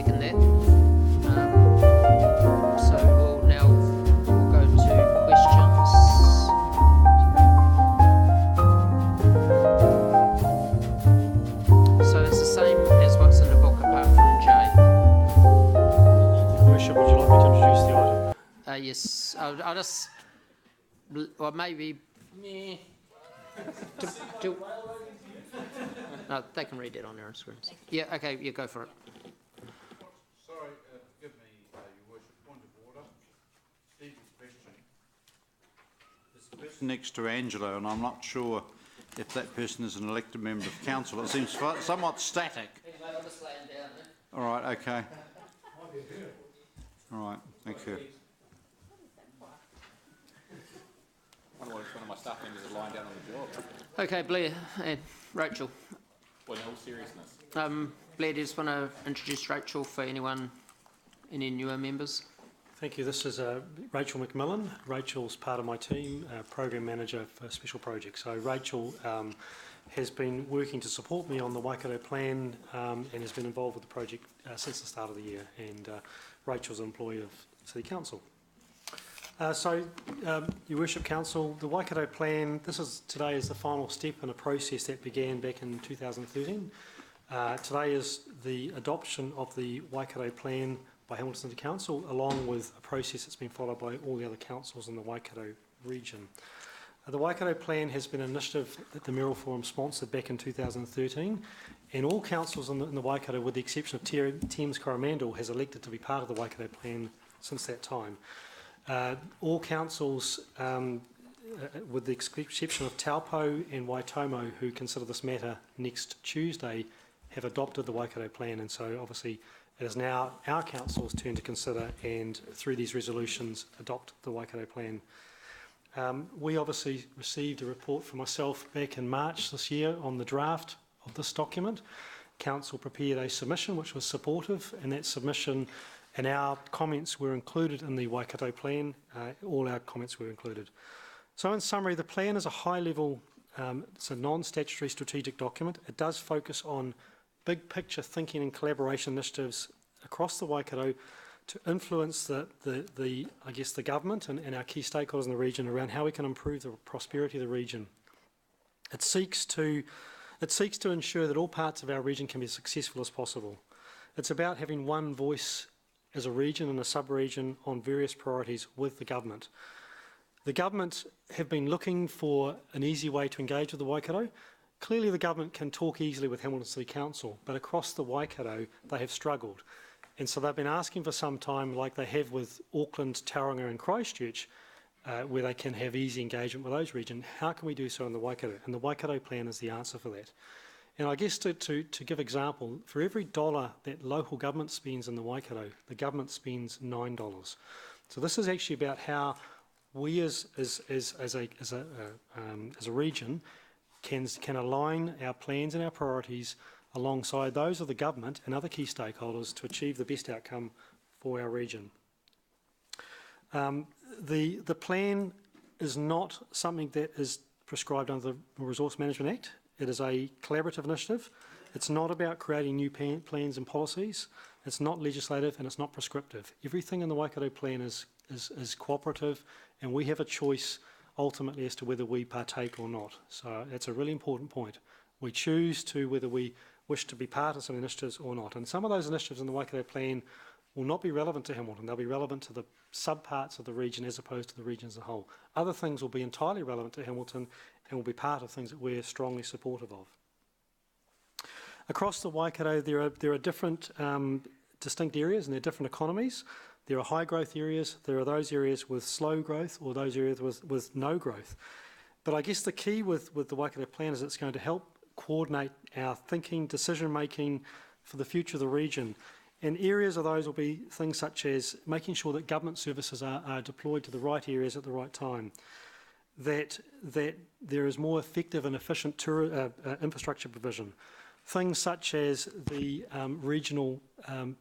second that. So we'll now go to questions. So it's the same as what's in the book apart from J. Worship, would you like me to introduce the item? Yes, I'll just, or maybe, no, they can read that on their own screens. Yeah, okay, yeah, go for it. Sorry, forgive me, Your Worship, point of order. Stephen's question. There's a person next to Angelo, and I'm not sure if that person is an elected member of council. It seems somewhat static. All right, okay. All right, thank you. One of my staff members is lying down on the job. Okay, Blair and Rachel. Well, in all seriousness. Blair, do you just want to introduce Rachel for anyone, any newer members? Thank you. This is Rachel McMillan. Rachel's part of my team, Program Manager for Special Projects. So Rachel has been working to support me on the Waikato Plan and has been involved with the project since the start of the year. And Rachel's an employee of City Council. Your Worship Council, the Waikato Plan, today is the final step in a process that began back in 2013. Today is the adoption of the Waikato Plan by Hamilton City Council, along with a process that's been followed by all the other councils in the Waikato region. The Waikato Plan has been an initiative that the Mayoral Forum sponsored back in 2013, and all councils in the Waikato, with the exception of Thames Coromandel, has elected to be part of the Waikato Plan since that time. All councils, with the exception of Taupo and Waitomo, who consider this matter next Tuesday, have adopted the Waikato Plan, and so obviously it is now our council's turn to consider and, through these resolutions, adopt the Waikato Plan. We obviously received a report from myself back in March this year on the draft of this document. Council prepared a submission which was supportive, and that submission and our comments were included in the Waikato Plan. All our comments were included. So in summary, the plan is a high-level, it's a non-statutory strategic document. It does focus on big picture thinking and collaboration initiatives across the Waikato to influence the government and our key stakeholders in the region around how we can improve the prosperity of the region. It seeks to ensure that all parts of our region can be as successful as possible. It's about having one voice as a region and a sub-region on various priorities with the government. The government have been looking for an easy way to engage with the Waikato. Clearly the government can talk easily with Hamilton City Council, but across the Waikato they have struggled. And so they've been asking for some time, like they have with Auckland, Tauranga and Christchurch, where they can have easy engagement with those regions. How can we do so in the Waikato? And the Waikato Plan is the answer for that. And I guess to give example, for every $1 that local government spends in the Waikato, the government spends $9. So this is actually about how we as a region can align our plans and our priorities alongside those of the government and other key stakeholders to achieve the best outcome for our region. The plan is not something that is prescribed under the Resource Management Act. It is a collaborative initiative. It's not about creating new plans and policies. It's not legislative and it's not prescriptive. Everything in the Waikato Plan is cooperative, and we have a choice ultimately as to whether we partake or not. So that's a really important point. We choose to whether we wish to be part of some initiatives or not. And some of those initiatives in the Waikato Plan will not be relevant to Hamilton. They'll be relevant to the subparts of the region as opposed to the region as a whole. Other things will be entirely relevant to Hamilton and will be part of things that we're strongly supportive of. Across the Waikato, there are different distinct areas and there are different economies. There are high growth areas, there are those areas with slow growth or those areas with no growth. But I guess the key with the Waikato Plan is it's going to help coordinate our thinking, decision making for the future of the region. And areas of those will be things such as making sure that government services are deployed to the right areas at the right time, that there is more effective and efficient infrastructure provision, things such as the regional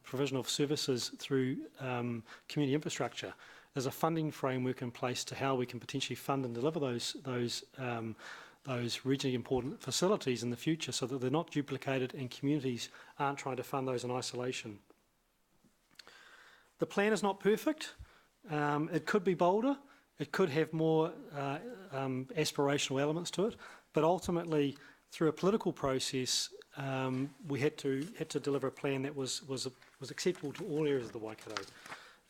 provision of services through community infrastructure. There's a funding framework in place to how we can potentially fund and deliver those regionally important facilities in the future so that they're not duplicated and communities aren't trying to fund those in isolation. The plan is not perfect. It could be bolder. It could have more aspirational elements to it. But ultimately, through a political process, we had to deliver a plan that was acceptable to all areas of the Waikato.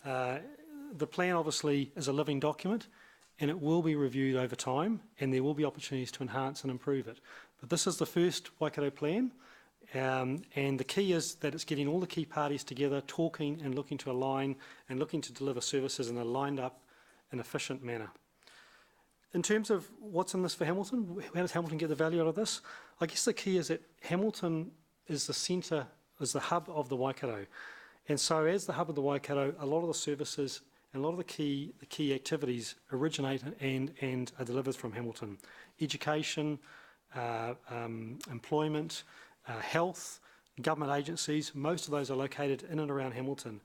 The plan obviously is a living document, and it will be reviewed over time, and there will be opportunities to enhance and improve it. But this is the first Waikato plan, and the key is that it's getting all the key parties together, talking and looking to align and looking to deliver services in a lined up and efficient manner. In terms of what's in this for Hamilton, how does Hamilton get the value out of this? I guess the key is that Hamilton is the centre, is the hub of the Waikato. And so as the hub of the Waikato, a lot of the services and a lot of the key activities originate and are delivered from Hamilton. Education, employment, health, government agencies, most of those are located in and around Hamilton.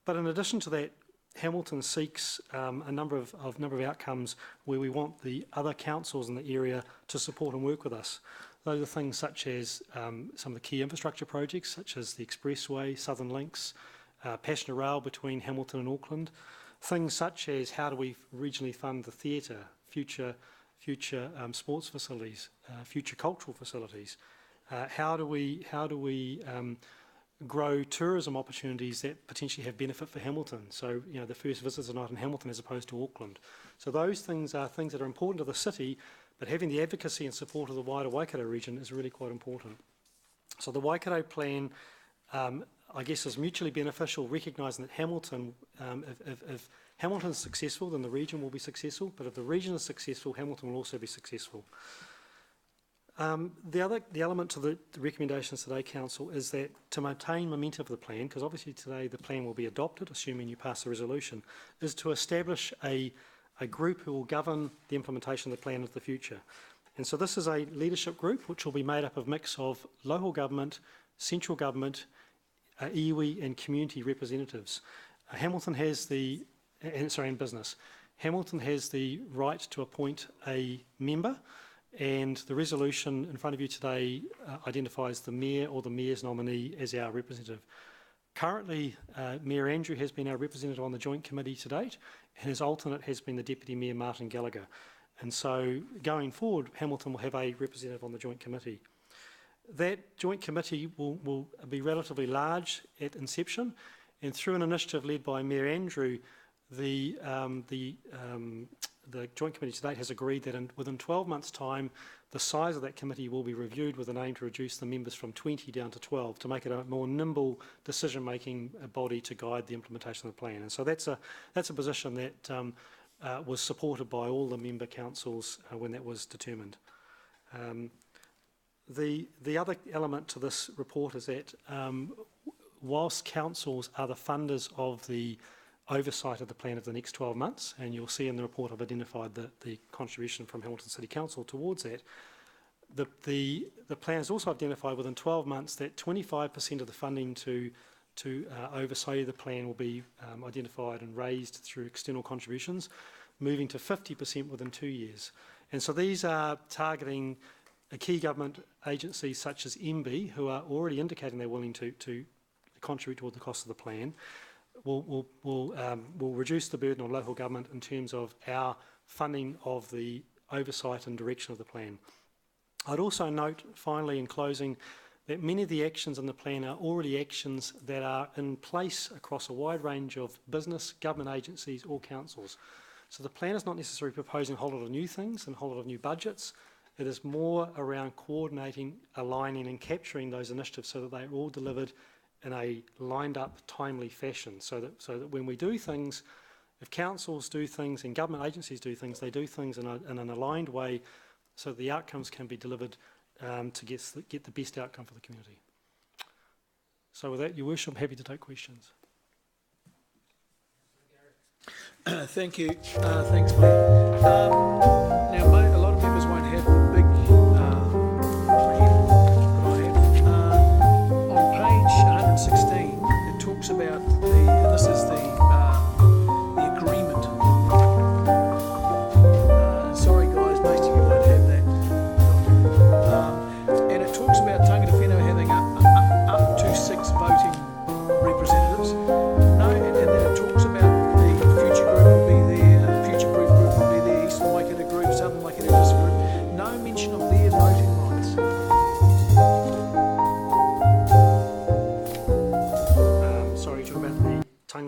But in addition to that, Hamilton seeks a number of outcomes where we want the other councils in the area to support and work with us. Those are things such as some of the key infrastructure projects, such as the Expressway, Southern Links, passenger rail between Hamilton and Auckland. Things such as how do we regionally fund the theatre, future sports facilities, future cultural facilities. How do we grow tourism opportunities that potentially have benefit for Hamilton? So, the first visitors are not in Hamilton as opposed to Auckland. So those things are things that are important to the city, but having the advocacy and support of the wider Waikato region is really quite important. So the Waikato plan, I guess, is mutually beneficial, recognising that Hamilton, if Hamilton is successful, then the region will be successful, but if the region is successful, Hamilton will also be successful. The element to the recommendations today, Council, is that to maintain momentum of the plan, because obviously today the plan will be adopted, assuming you pass the resolution, is to establish a group who will govern the implementation of the plan into the future. And so this is a leadership group which will be made up of a mix of local government, central government, iwi and community representatives. Hamilton has and business. Hamilton has the right to appoint a member, and the resolution in front of you today identifies the Mayor or the Mayor's nominee as our representative. Currently, Mayor Andrew has been our representative on the Joint Committee to date, and his alternate has been the Deputy Mayor Martin Gallagher. And so, going forward, Hamilton will have a representative on the Joint Committee. That Joint Committee will be relatively large at inception, and through an initiative led by Mayor Andrew, the Joint Committee to date has agreed that within 12 months' time, the size of that committee will be reviewed with an aim to reduce the members from 20 down to 12 to make it a more nimble decision-making body to guide the implementation of the plan. And so that's a position that was supported by all the member councils when that was determined. The other element to this report is that whilst councils are the funders of the oversight of the plan of the next 12 months, and you'll see in the report I've identified the contribution from Hamilton City Council towards that. The plan has also identified within 12 months that 25% of the funding to oversight of the plan will be identified and raised through external contributions, moving to 50% within 2 years. And so these are targeting key government agencies such as MB, who are already indicating they're willing to contribute toward the cost of the plan. Will reduce the burden on local government in terms of our funding of the oversight and direction of the plan. I'd also note, finally, in closing, that many of the actions in the plan are already actions that are in place across a wide range of business, government agencies or councils. So the plan is not necessarily proposing a whole lot of new things and a whole lot of new budgets. It is more around coordinating, aligning and capturing those initiatives so that they are all delivered in a lined up, timely fashion, so that when we do things, if councils do things and government agencies do things, they do things in an aligned way so that the outcomes can be delivered to get the best outcome for the community. So with that, Your Worship, I'm happy to take questions. Thank you. Thanks, Glenn. Now, a lot of members won't have the big talks about this is the agreement. Sorry guys, most of you won't have that. And it talks about Tangata Whenua having up to 6 voting representatives. No, and then it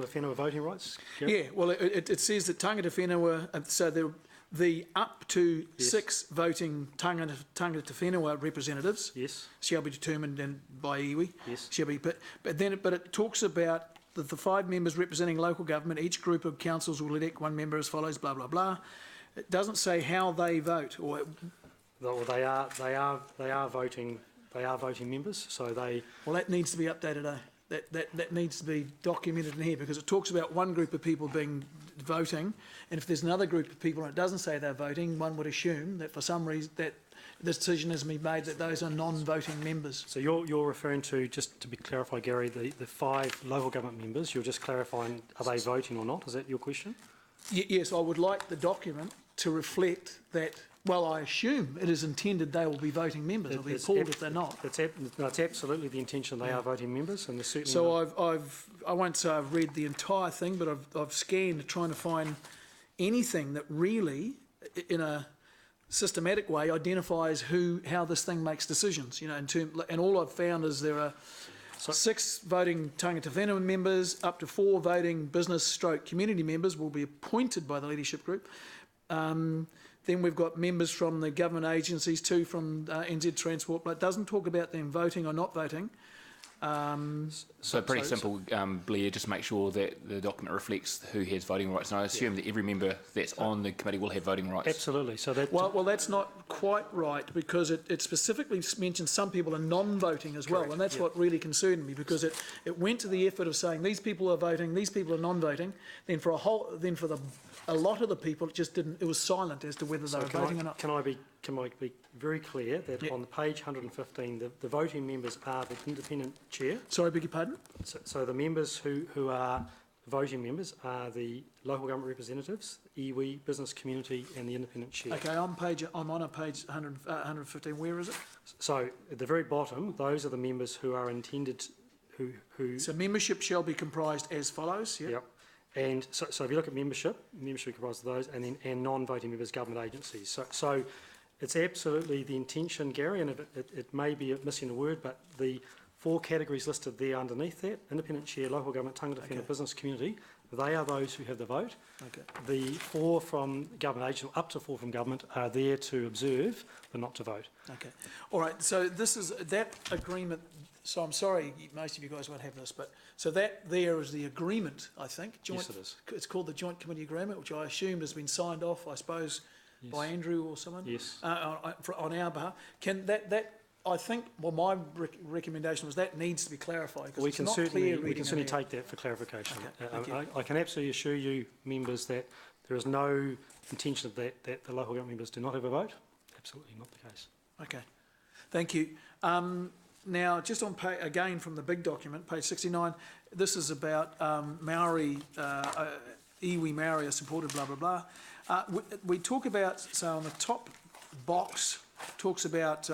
tangata whenua voting rights? Gary? Yeah, well, it says that tangata whenua, so the up to Yes. 6 voting tangata whenua representatives Yes, shall be determined by iwi. yes. Shall be, but it talks about the 5 members representing local government. Each group of councils will elect 1 member as follows. Blah blah blah. It doesn't say how they vote, or Well, they are voting. They are voting members, so they. well, that needs to be updated. That needs to be documented in here, because it talks about one group of people being voting, and if there's another group of people and it doesn't say they're voting, one would assume that for some reason that the decision has been made that those are non-voting members. So you're referring to, just to be clarified, Gary, the 5 local government members. You're just clarifying, are they voting or not? Is that your question? Yes, I would like the document to reflect that. Well, I assume it is intended they will be voting members. I'll be appalled if they're not. It's absolutely the intention they are voting members, and there's certainly. So I won't say I've read the entire thing, but I've scanned trying to find anything that really, in a systematic way, identifies how this thing makes decisions. You know, and all I've found is there are 6 voting tangata whenua members, up to 4 voting business/community members will be appointed by the leadership group. Then we've got members from the government agencies, 2 from NZ Transport, but it doesn't talk about them voting or not voting. So pretty simple, Blair, just make sure that the document reflects who has voting rights. And I assume that every member that's on the committee will have voting rights. Absolutely. So that. Well, that's not quite right, because it specifically mentions some people are non-voting as well, and that's what really concerned me, because it went to the effort of saying these people are voting, these people are non-voting. Then for a lot of the people, it just didn't. It was silent as to whether they were voting or not. Can I be very clear that on the page 115, the voting members are the independent chair. Sorry, beg your pardon? So the members who are voting members are the local government representatives, iwi, business community, and the independent chair. Okay, I'm on a page 115. Where is it? So at the very bottom, those are the members who are intended, who. So membership shall be comprised as follows. Yeah. Yep. And so if you look at membership comprises of those, and non-voting members, government agencies. So it's absolutely the intention, Gary, and it may be missing a word, but the 4 categories listed there underneath that, independent chair, local government, tangata whenua, business community, they are those who have the vote. Okay. The 4 from government agency, up to 4 from government, are there to observe, but not to vote. Okay. All right. So this is that agreement. So I'm sorry, most of you guys won't have this, but so that there is the agreement, I think. Yes, it is. It's called the Joint Committee Agreement, which I assumed has been signed off, I suppose, by Andrew or someone. Yes. On our behalf. Can that? I think. Well, my recommendation was that needs to be clarified, because it's not clear. We can certainly take that for clarification. Okay, thank you. I can absolutely assure you, members, that there is no intention of that the local government members do not have a vote. Absolutely not the case. Okay. Thank you. Now, just on again from the big document, page 69, this is about Maori, iwi Maori are supported, blah, blah, blah. We talk about, so on the top box, talks about,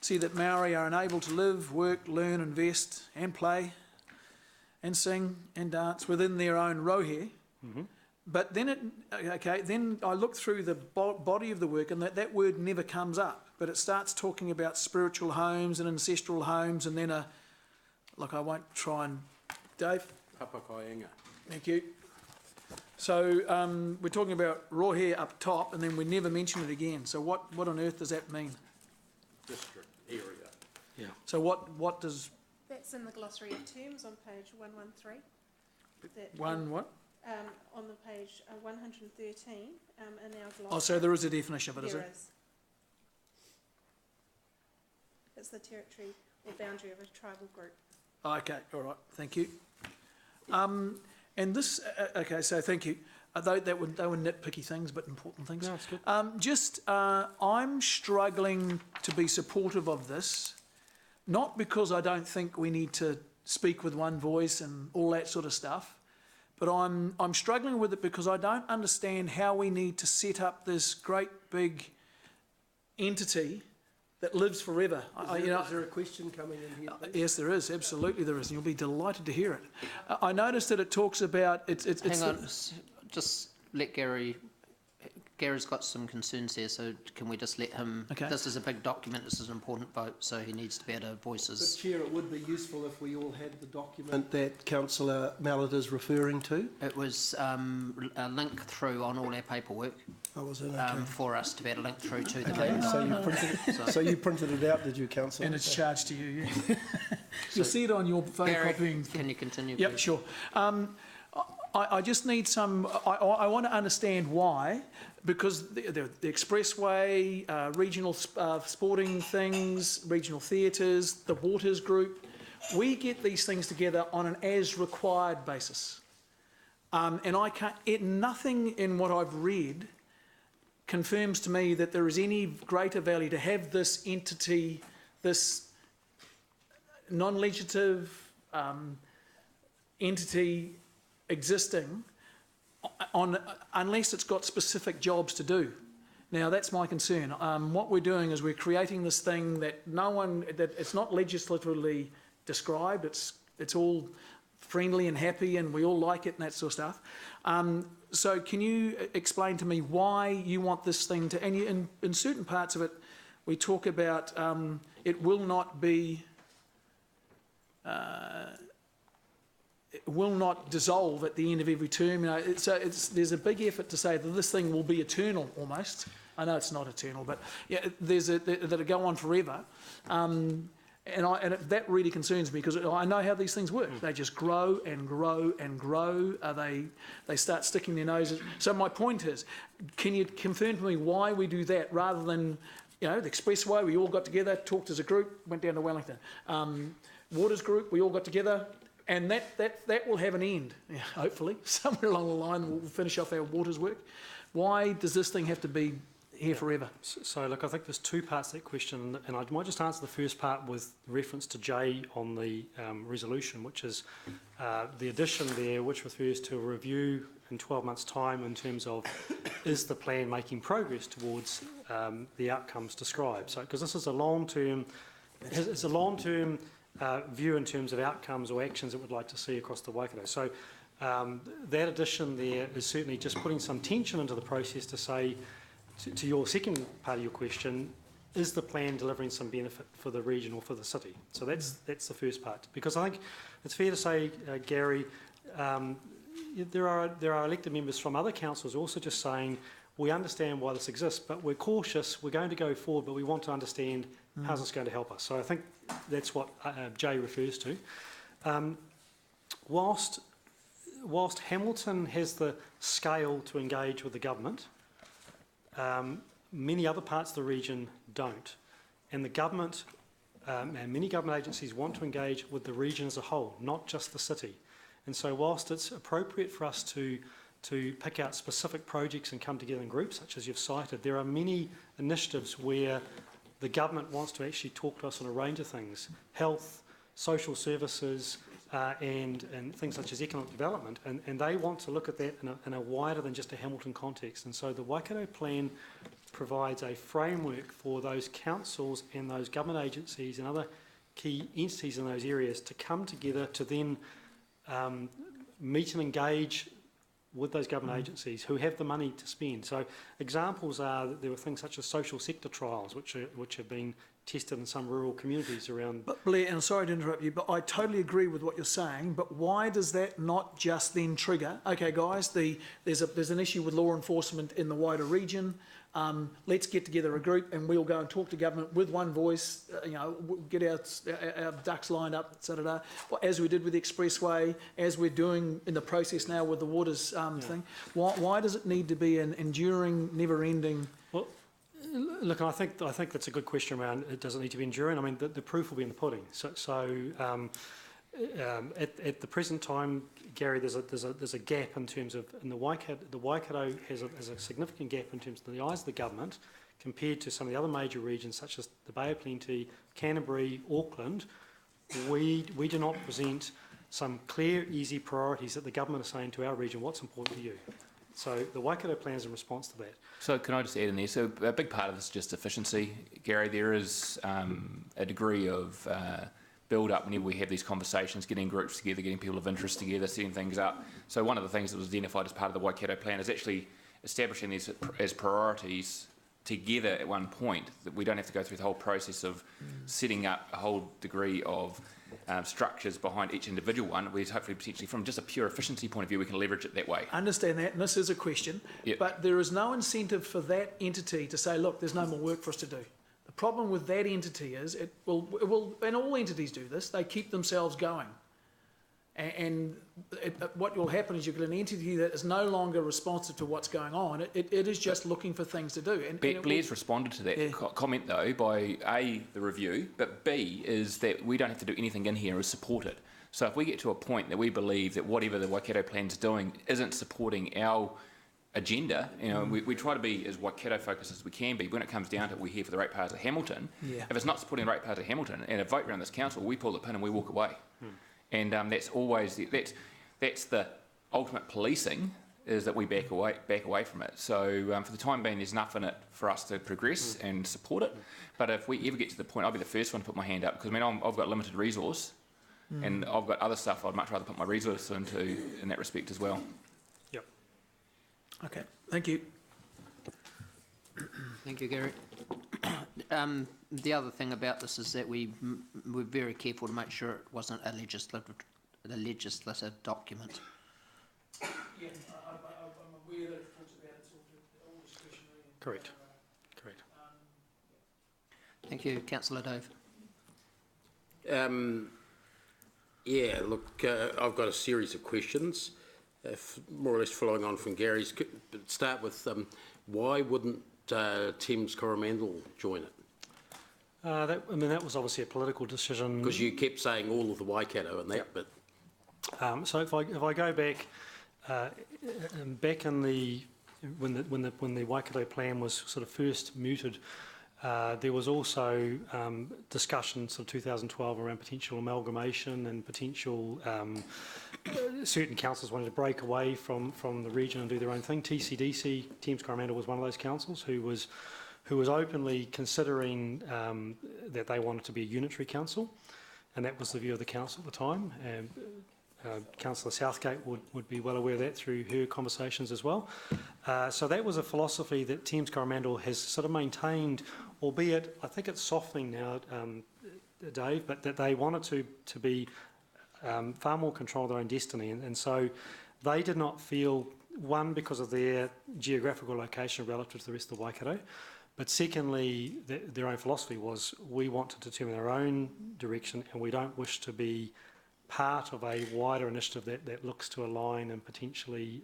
see that Maori are enabled to live, work, learn, invest and play and sing and dance within their own rohe. Mm-hmm. But then then I look through the body of the work, and that word never comes up. But it starts talking about spiritual homes and ancestral homes, and then I won't try and... Dave? Hapakainga. Thank you. So we're talking about rohe up top, and then we never mention it again. So what on earth does that mean? District area. Yeah. So what does... That's in the glossary of terms on page 113. One what? On the page 113 in our glossary. Oh, so there is a definition of it, is There it? is. It's the territory or boundary of a tribal group. Oh, okay, all right, thank you. And this, okay, so thank you. They were nitpicky things, but important things. No, it's good. I'm struggling to be supportive of this, not because I don't think we need to speak with one voice and all that sort of stuff, but I'm struggling with it because I don't understand how we need to set up this great big entity that lives forever. Is there a question coming in here? Yes, there is. Absolutely, there is, and you'll be delighted to hear it. I noticed that it talks about it's Hang on, just let Gary Gary's got some concerns here, so can we just let him... Okay. This is a big document, this is an important vote, so he needs to be able to voice But his... Chair, it would be useful if we all had the document that Councillor Mallett is referring to. It was a link through on all our paperwork Oh, was it? Okay. for us to be able to link through to the Okay, meeting. so you printed it, so you printed it out, did you, Councillor? And it's charged to you, yeah. You'll see it on your Gary, photocopying thing. can you continue, Yep, please? sure. I just need some, I want to understand why, because the expressway, regional sporting things, regional theatres, the Waters Group, we get these things together on an as-required basis. And I can't, nothing in what I've read confirms to me that there is any greater value to have this entity, this non-legislative entity existing on, unless it's got specific jobs to do. Now, that's my concern. What we're doing is we're creating this thing that that it's not legislatively described, it's all friendly and happy and we all like it and that sort of stuff. So can you explain to me why you want this thing to, and in certain parts of it, we talk about it will not be, it will not dissolve at the end of every term. You know, there's a big effort to say that this thing will be eternal almost. I know it's not eternal, but yeah, that'll go on forever. That really concerns me because I know how these things work. They just grow and grow and grow. They start sticking their noses. So my point is, can you confirm to me why we do that rather than, you know, the expressway, we all got together, talked as a group, went down to Wellington. Waters Group, we all got together, and that will have an end, hopefully. Somewhere along the line we'll finish off our waters work. Why does this thing have to be here forever? So, look, I think there's two parts to that question, and I might just answer the first part with reference to Jay on the resolution, which is the addition there, which refers to a review in 12 months' time in terms of is the plan making progress towards the outcomes described. So, because this is a long-term, it's a long-term view in terms of outcomes or actions that we'd like to see across the Waikato. So, that addition there is certainly just putting some tension into the process to say, to your second part of your question, is the plan delivering some benefit for the region or for the city? So that's the first part. Because I think it's fair to say, Gary, there are elected members from other councils also just saying, we understand why this exists, but we're cautious, we're going to go forward, but we want to understand how's this going to help us. So I think that's what Jay refers to. Whilst Hamilton has the scale to engage with the government, many other parts of the region don't. And the government and many government agencies want to engage with the region as a whole, not just the city. And so whilst it's appropriate for us to pick out specific projects and come together in groups, such as you've cited, there are many initiatives where the government wants to actually talk to us on a range of things: health, social services, and things such as economic development, and they want to look at that in a wider than just a Hamilton context. And so the Waikato Plan provides a framework for those councils and those government agencies and other key entities in those areas to come together to then meet and engage with those government agencies who have the money to spend. So examples are that there were things such as social sector trials, which have been tested in some rural communities around. But Blair, and I'm sorry to interrupt you, but I totally agree with what you're saying, but why does that not just then trigger, okay guys, there's an issue with law enforcement in the wider region, let's get together a group and we'll go and talk to government with one voice, get our ducks lined up, etc. As we did with the expressway, as we're doing in the process now with the waters thing. Why does it need to be an enduring, never-ending? Well, look, I think that's a good question around it doesn't need to be enduring. I mean, the proof will be in the pudding. At the present time, Gary, there's a gap in terms of the Waikato has a significant gap in terms of the eyes of the government compared to some of the other major regions such as the Bay of Plenty, Canterbury, Auckland. We do not present some clear, easy priorities that the government is saying to our region, what's important to you. So the Waikato Plan is in response to that. So can I just add in there? So a big part of this is just efficiency, Gary. There is a degree of build up whenever we have these conversations, getting groups together, getting people of interest together, setting things up. So one of the things that was identified as part of the Waikato Plan is actually establishing these as priorities together at one point, that we don't have to go through the whole process of setting up a whole degree of structures behind each individual one. We hopefully potentially, from just a pure efficiency point of view, we can leverage it that way. I understand that, and this is a question, Yep. but there is no incentive for that entity to say, look, there's no more work for us to do. The problem with that entity is it will, and all entities do this, they keep themselves going. And what will happen is you've got an entity that is no longer responsive to what's going on. It is just looking for things to do. And Blair's responded to that comment, though, by A, the review, but B, is that we don't have to do anything in here, is support it. So if we get to a point that we believe that whatever the Waikato plan's doing isn't supporting our agenda, we try to be as Waikato focused as we can be. When it comes down to it, we're here for the ratepayers of Hamilton. Yeah. If it's not supporting the ratepayers of Hamilton and a vote around this council, we pull the pin and we walk away. And that's always that's the ultimate policing, is that we back away from it. So for the time being, there's enough in it for us to progress and support it. But if we ever get to the point, I'll be the first one to put my hand up, because I've got limited resource, and I've got other stuff I'd much rather put my resource into in that respect as well. Yep. Okay, thank you. Thank you, Gary. The other thing about this is that we're very careful to make sure it wasn't a legislative document. Yeah, I'm aware that it talks about it's all discretionary. Correct. Correct. Thank you, Councillor Dove. Yeah, look, I've got a series of questions, more or less following on from Gary's. Start with why wouldn't Thames Coromandel join it? That was obviously a political decision. Because you kept saying all of the Waikato and that, but So if I go back, back in when the Waikato plan was sort of first mooted, there was also discussion sort of 2012 around potential amalgamation and potential certain councils wanted to break away from the region and do their own thing. TCDC, Thames Coromandel, was one of those councils who was openly considering that they wanted to be a unitary council, and that was the view of the council at the time. And Councillor Southgate would be well aware of that through her conversations as well. So that was a philosophy that Thames Coromandel has sort of maintained, albeit I think it's softening now, Dave, but that they wanted to be far more control of their own destiny. And so they did not feel, one, because of their geographical location relative to the rest of the Waikato, but secondly, their own philosophy was, we want to determine our own direction and we don't wish to be part of a wider initiative that looks to align and potentially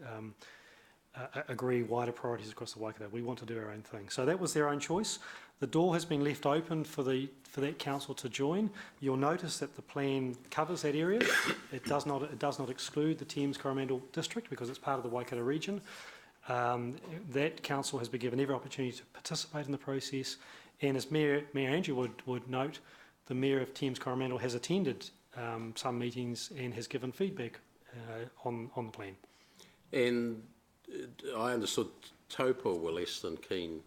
agree wider priorities across the Waikato. We want to do our own thing. So that was their own choice. The door has been left open for that council to join. You'll notice that the plan covers that area. It does not exclude the Thames Coromandel district because it's part of the Waikato region. That council has been given every opportunity to participate in the process, and as Mayor Andrew would note, the Mayor of Thames Coromandel has attended some meetings and has given feedback on the plan. and I understood Taupo were less than keen.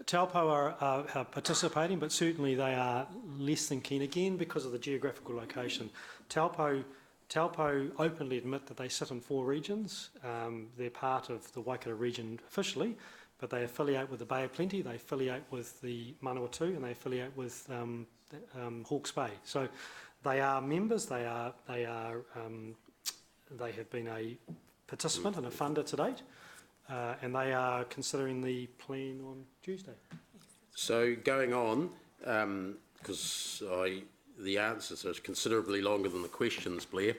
Taupo are participating, but certainly they are less than keen, again because of the geographical location. Taupo openly admit that they sit in 4 regions. They're part of the Waikato region officially, but they affiliate with the Bay of Plenty, they affiliate with the Manawatu, and they affiliate with Hawke's Bay. So they are members. They have been a participant and a funder to date, and they are considering the plan on Tuesday. So going on, because the answers are considerably longer than the questions, Blair.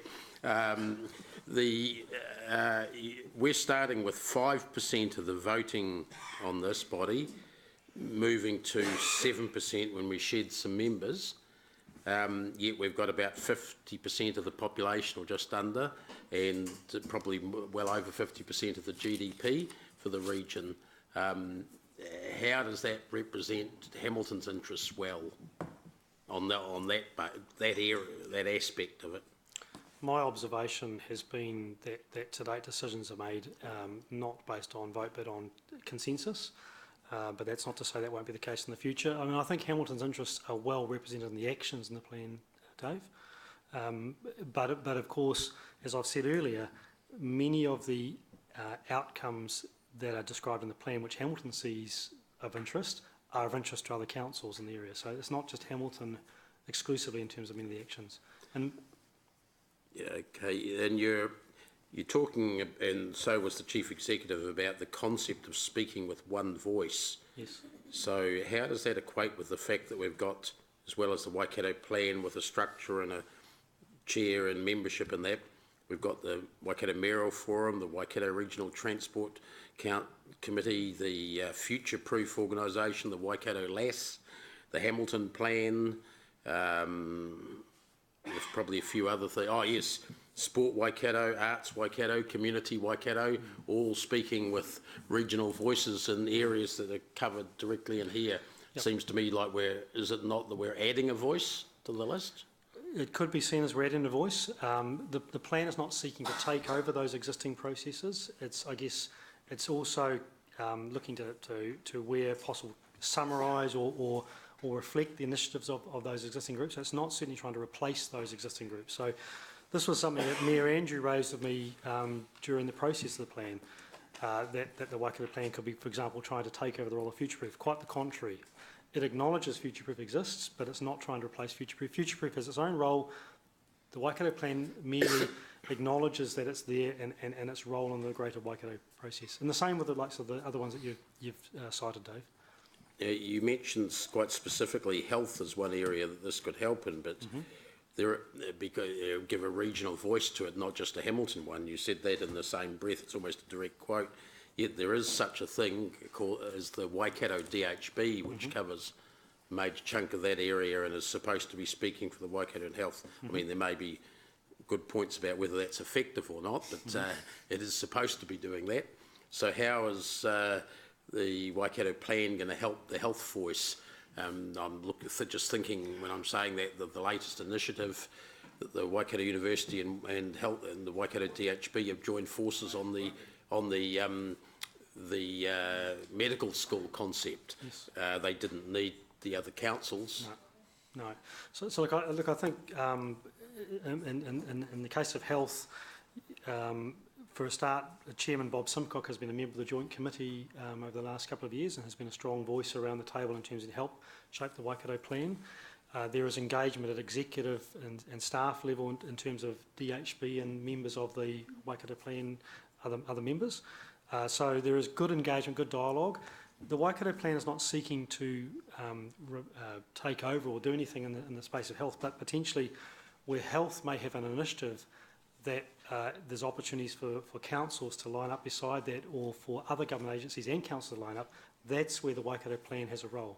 We're starting with 5% of the voting on this body, moving to 7% when we shed some members. Yet we've got about 50% of the population, or just under, and probably well over 50% of the GDP for the region. How does that represent Hamilton's interests well on that area, that aspect of it? My observation has been that to date decisions are made not based on vote but on consensus. But that's not to say that won't be the case in the future. I mean, I think Hamilton's interests are well represented in the actions in the plan, Dave. But of course, as I've said earlier, many of the outcomes that are described in the plan, which Hamilton sees of interest, are of interest to other councils in the area. So it's not just Hamilton exclusively in terms of many of the actions. And Yeah, okay, and you're talking, and so was the Chief Executive, about the concept of speaking with one voice. yes, So how does that equate with the fact that we've got, as well as the Waikato plan with a structure and a chair and membership in that, we've got the Waikato Mayoral Forum, the Waikato Regional Transport Committee, the Future Proof Organisation, the Waikato LAS, the Hamilton Plan, there's probably a few other things. Oh yes, Sport Waikato, Arts Waikato, Community Waikato, all speaking with regional voices in areas that are covered directly in here. Yep. Seems to me like is it not that we're adding a voice to the list? it could be seen as we're adding a voice. The plan is not seeking to take over those existing processes. It's, I guess, it's also looking to where possible summarise or reflect the initiatives of those existing groups. So it's not certainly trying to replace those existing groups. So this was something that Mayor Andrew raised with me during the process of the plan, that the Waikato plan could be, for example, trying to take over the role of Future-Proof. Quite the contrary. It acknowledges Future-Proof exists, but it's not trying to replace Future-Proof. Future-Proof has its own role. The Waikato plan merely acknowledges that it's there and its role in the greater Waikato process. And the same with the likes of the other ones that you've cited, Dave. You mentioned quite specifically health as one area that this could help in, but because give a regional voice to it, not just a Hamilton one. You said that in the same breath. It's almost a direct quote. Yet there is such a thing called as the Waikato DHB, which covers a major chunk of that area and is supposed to be speaking for the Waikato and health. I mean, there may be good points about whether that's effective or not, but it is supposed to be doing that. So how is the Waikato plan going to help the health voice? I'm just thinking when I'm saying that the latest initiative that the Waikato University and Health and the Waikato DHB have joined forces on the medical school concept. Yes. They didn't need the other councils. No. So look, I think in the case of health, for a start, Chairman Bob Simcock has been a member of the Joint Committee over the last couple of years and has been a strong voice around the table in terms of help shape the Waikato plan. There is engagement at executive and staff level in terms of DHB and members of the Waikato plan, other members. So there is good engagement, good dialogue. The Waikato plan is not seeking to take over or do anything in the space of health, but potentially where health may have an initiative that there's opportunities for councils to line up beside that, or for other government agencies and councils to line up. That's where the Waikato plan has a role,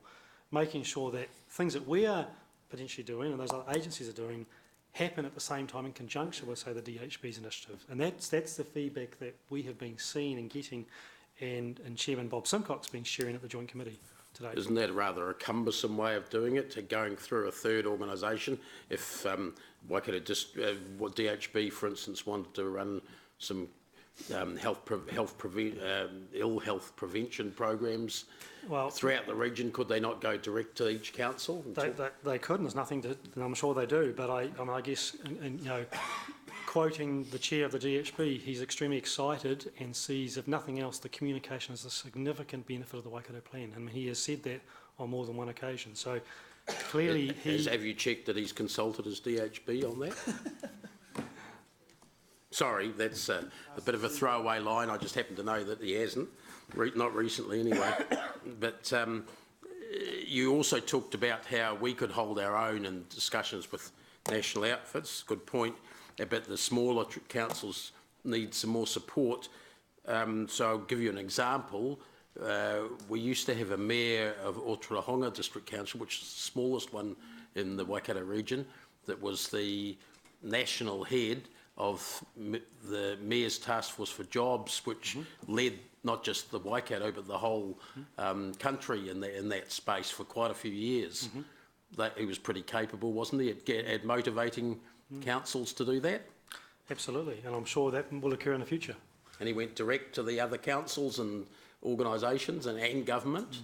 making sure that things that we are potentially doing and those other agencies are doing happen at the same time in conjunction with, say, the DHB's initiative. And that's the feedback that we have been seeing and getting, and Chairman Bob Simcock's been sharing at the Joint Committee today. Isn't that rather a cumbersome way of doing it, to going through a third organisation? If Waikato DHB, for instance, wanted to run some ill health prevention programs throughout the region, could they not go direct to each council? They could, and there's nothing to, and I'm sure they do, but I guess, you know, quoting the chair of the DHB, he's extremely excited and sees, if nothing else, the communication as a significant benefit of the Waikato plan. I mean, he has said that on more than one occasion. So clearly have you checked that he's consulted his DHB on that? Sorry, that's a bit of a throwaway line. I just happen to know that he hasn't, not recently anyway. But you also talked about how we could hold our own in discussions with national outfits. Good point. But the smaller councils need some more support. So I'll give you an example. We used to have a mayor of Otorohanga District Council, which is the smallest one in the Waikato region, that was the national head of the Mayor's Task Force for Jobs, which led not just the Waikato but the whole country in that space for quite a few years. He was pretty capable, wasn't he, at motivating councils to do that? Absolutely, and I'm sure that will occur in the future. And he went direct to the other councils and organisations and government.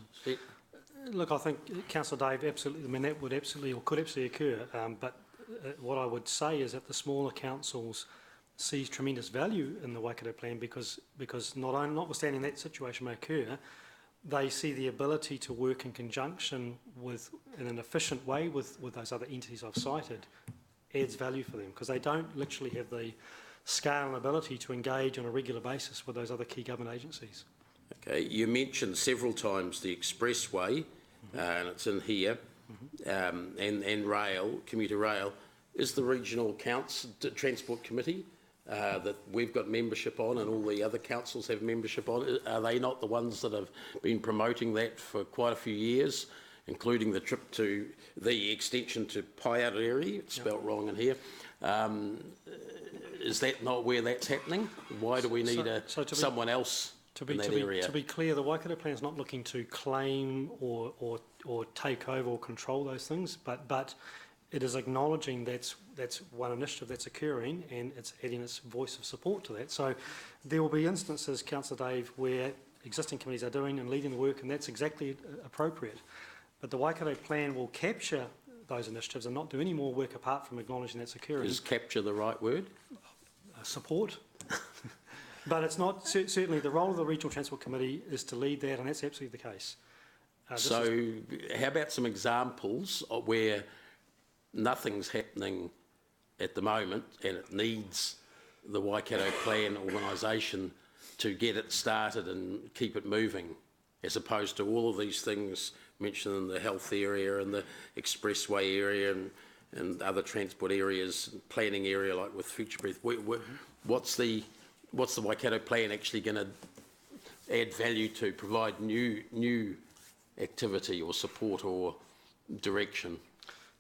Look, I think Councillor Dave, absolutely, I mean, that would absolutely or could absolutely occur, but what I would say is that the smaller councils sees tremendous value in the Waikato plan because notwithstanding that situation may occur, they see the ability to work in conjunction with, in an efficient way with those other entities I've cited, adds value for them because they don't literally have the scale and ability to engage on a regular basis with those other key government agencies. Okay, you mentioned several times the expressway, and it's in here, and rail, commuter rail. Is the Regional Transport Committee that we've got membership on and all the other councils have membership on, are they not the ones that have been promoting that for quite a few years, including the trip to the extension to Paiareiri, it's spelt wrong in here. Is that not where that's happening? Why do we need someone else in that area? To be clear, the Waikato plan is not looking to claim or take over or control those things, but it is acknowledging that's one initiative that's occurring and it's adding its voice of support to that. So there will be instances, Councillor Dave, where existing committees are doing and leading the work, and that's exactly appropriate. But the Waikato plan will capture those initiatives and not do any more work apart from acknowledging that's occurring. Is capture the right word? Support. But it's not, certainly the role of the Regional Transport Committee is to lead that, and that's absolutely the case. So how about some examples of where nothing's happening at the moment and it needs the Waikato plan organisation to get it started and keep it moving, as opposed to all of these things mentioned in the health area and the expressway area and other transport areas, planning area like with Future-Proof. What's the Waikato plan actually going to add value to, provide new activity or support or direction?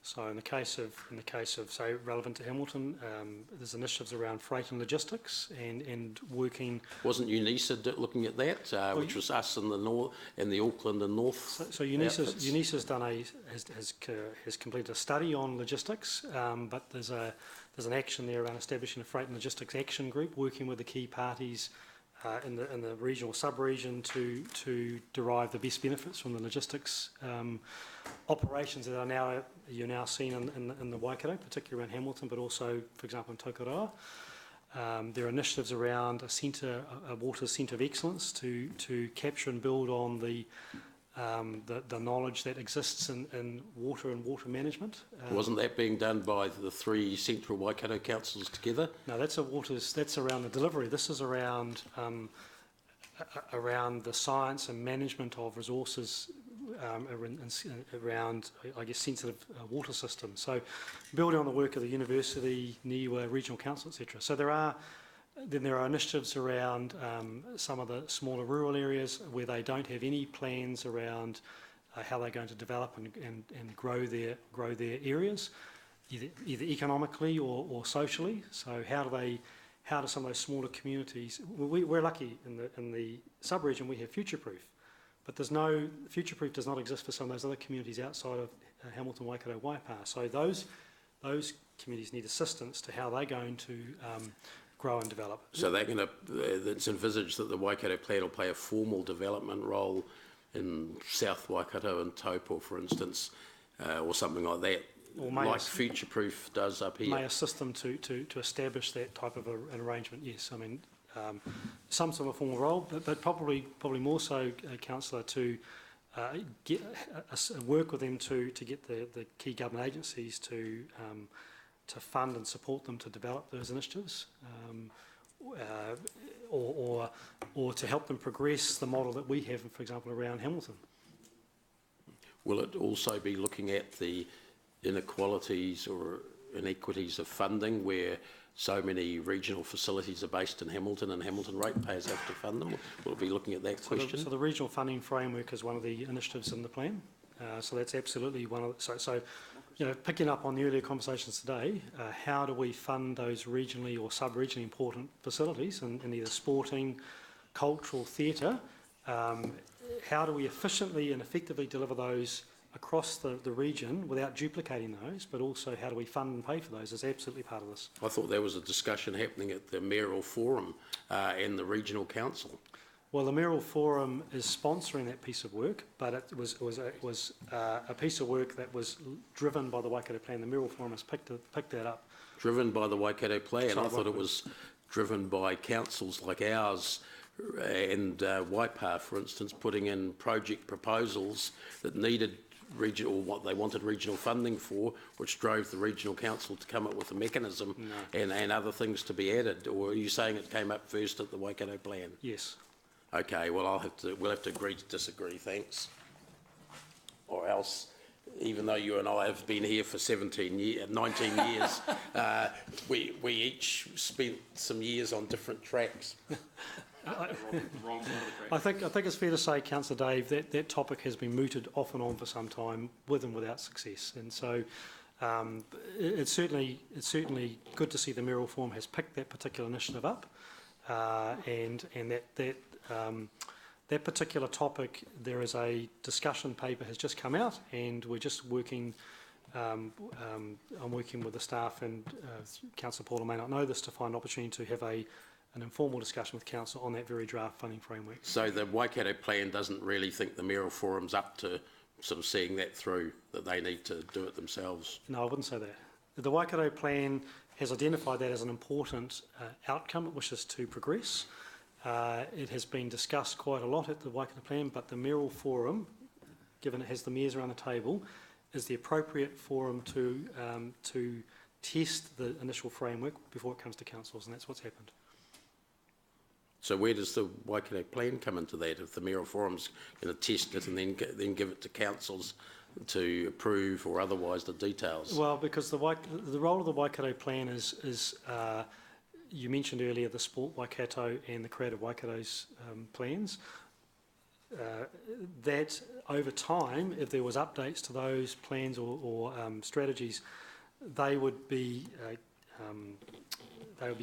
So in the case of say relevant to Hamilton, there's initiatives around freight and logistics and working. Wasn't UNISA looking at that, which was us in the north and the Auckland and North? So UNISA's done has completed a study on logistics, but there's an action there around establishing a freight and logistics action group, working with the key parties in the regional sub-region to derive the best benefits from the logistics operations that you're now seeing in the Waikato, particularly around Hamilton, but also, for example, in Tokoroa. There are initiatives around a water centre of excellence to capture and build on the knowledge that exists in water and water management. Wasn't that being done by the three central Waikato councils together? No, that's around the delivery. This is around the science and management of resources around, I guess, sensitive water systems. So building on the work of the university, NIWA, regional council, etc. So there are initiatives around some of the smaller rural areas where they don't have any plans around how they're going to develop and grow their areas, either economically or socially. So how do some of those smaller communities? We're lucky in the sub-region we have Future-Proof, but Future-Proof does not exist for some of those other communities outside of Hamilton, Waikato, Waipa. So those communities need assistance to how they're going to grow and develop. So it's envisaged that the Waikato plan will play a formal development role in South Waikato and Taupo, for instance, or something like that, like Future-Proof does up here. May assist them to establish that type of an arrangement, yes. I mean, some sort of formal role, but probably more so, Councillor, to work with them to get the key government agencies to fund and support them to develop those initiatives, or to help them progress the model that we have, for example, around Hamilton. Will it also be looking at the inequalities or inequities of funding where so many regional facilities are based in Hamilton and Hamilton ratepayers have to fund them? Will it be looking at that question? So the regional funding framework is one of the initiatives in the plan. So that's absolutely one of so picking up on the earlier conversations today, how do we fund those regionally or sub-regionally important facilities in either sporting, cultural, theatre? How do we efficiently and effectively deliver those across the region without duplicating those, but also how do we fund and pay for those is absolutely part of this. I thought there was a discussion happening at the Mayoral Forum and the Regional Council. Well, the Mayoral Forum is sponsoring that piece of work, but it was a piece of work that was driven by the Waikato Plan. The Mayoral Forum has picked that up driven by the Waikato Plan. I thought it was driven by councils like ours and Waipa, for instance, putting in project proposals that needed regional, or what they wanted regional funding for, which drove the regional council to come up with a mechanism and other things to be added. Or are you saying it came up first at the Waikato Plan? Yes. Okay, well, we'll have to agree to disagree, thanks. Or else, even though you and I have been here for 19 years, we each spent some years on different tracks. I think it's fair to say, Councillor Dave, that topic has been mooted off and on for some time, with and without success. And so it's certainly good to see the mayoral forum has picked that particular initiative up, and that particular topic. There is a discussion paper has just come out, and we're just working. I'm working with the staff, and Councillor Paula may not know this, to find an opportunity to have an informal discussion with Council on that very draft funding framework. So the Waikato Plan doesn't really think the mayoral forum's up to sort of seeing that through, that they need to do it themselves? No, I wouldn't say that. The Waikato Plan has identified that as an important outcome it wishes to progress. It has been discussed quite a lot at the Waikato Plan, but the mayoral forum, given it has the mayors around the table, is the appropriate forum to test the initial framework before it comes to councils, and that's what's happened. So where does the Waikato Plan come into that? If the mayoral forum's going to test it and then give it to councils to approve, or otherwise the details? Well, because the role of the Waikato Plan is you mentioned earlier the Sport Waikato and the Creative Waikato's plans. That over time, if there was updates to those plans or strategies, they would be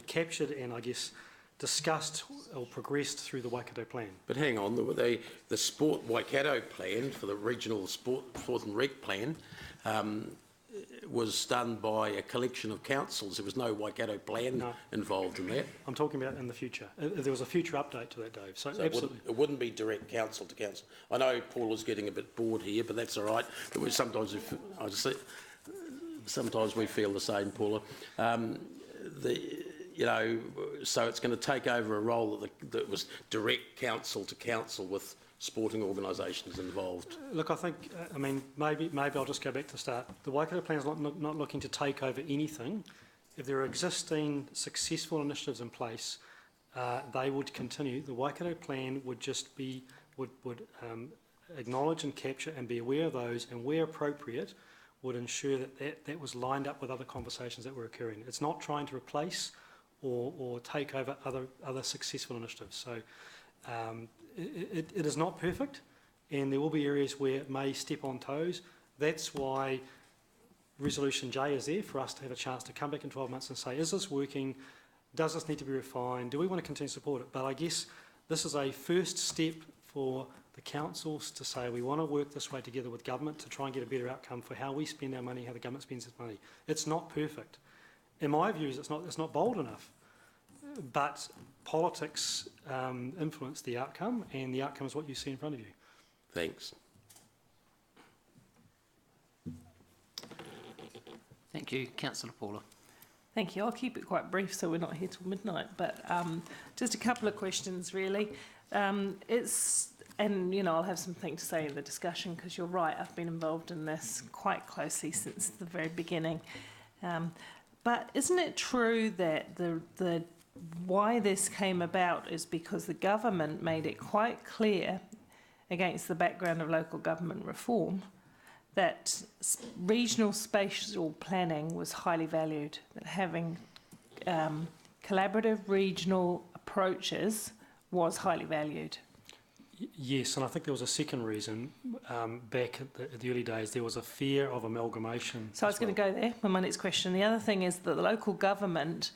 captured and, I guess, discussed or progressed through the Waikato Plan. But hang on, the Sport Waikato Plan for the regional sport and rec plan was done by a collection of councils. There was no Waikato Plan involved in that. I'm talking about in the future. If there was a future update to that, Dave. So absolutely. It wouldn't be direct council to council. I know Paula's getting a bit bored here, but that's all right. Sometimes we feel the same, Paula. So it's going to take over a role that was direct council to council with sporting organisations involved. Look, I think, maybe I'll just go back to the start. The Waikato Plan is not looking to take over anything. If there are existing successful initiatives in place, they would continue. The Waikato Plan would just would acknowledge and capture and be aware of those, and where appropriate, would ensure that was lined up with other conversations that were occurring. It's not trying to replace or take over other successful initiatives. So it is not perfect, and there will be areas where it may step on toes. That's why Resolution J is there, for us to have a chance to come back in 12 months and say, is this working? Does this need to be refined? Do we want to continue to support it? But I guess this is a first step for the councils to say we want to work this way together with government to try and get a better outcome for how we spend our money, how the government spends its money. It's not perfect. In my views, it's not bold enough. But politics influence the outcome, and the outcome is what you see in front of you. Thanks. Thank you. Councillor Paula. Thank you. I'll keep it quite brief so we're not here till midnight, but just a couple of questions really. I'll have something to say in the discussion, because you're right, I've been involved in this quite closely since the very beginning. But isn't it true that the why this came about is because the government made it quite clear, against the background of local government reform, that regional spatial planning was highly valued, that having collaborative regional approaches was highly valued? Yes, and I think there was a second reason. Back at the early days, there was a fear of amalgamation. So I was going to go there with my next question. The other thing is that the local government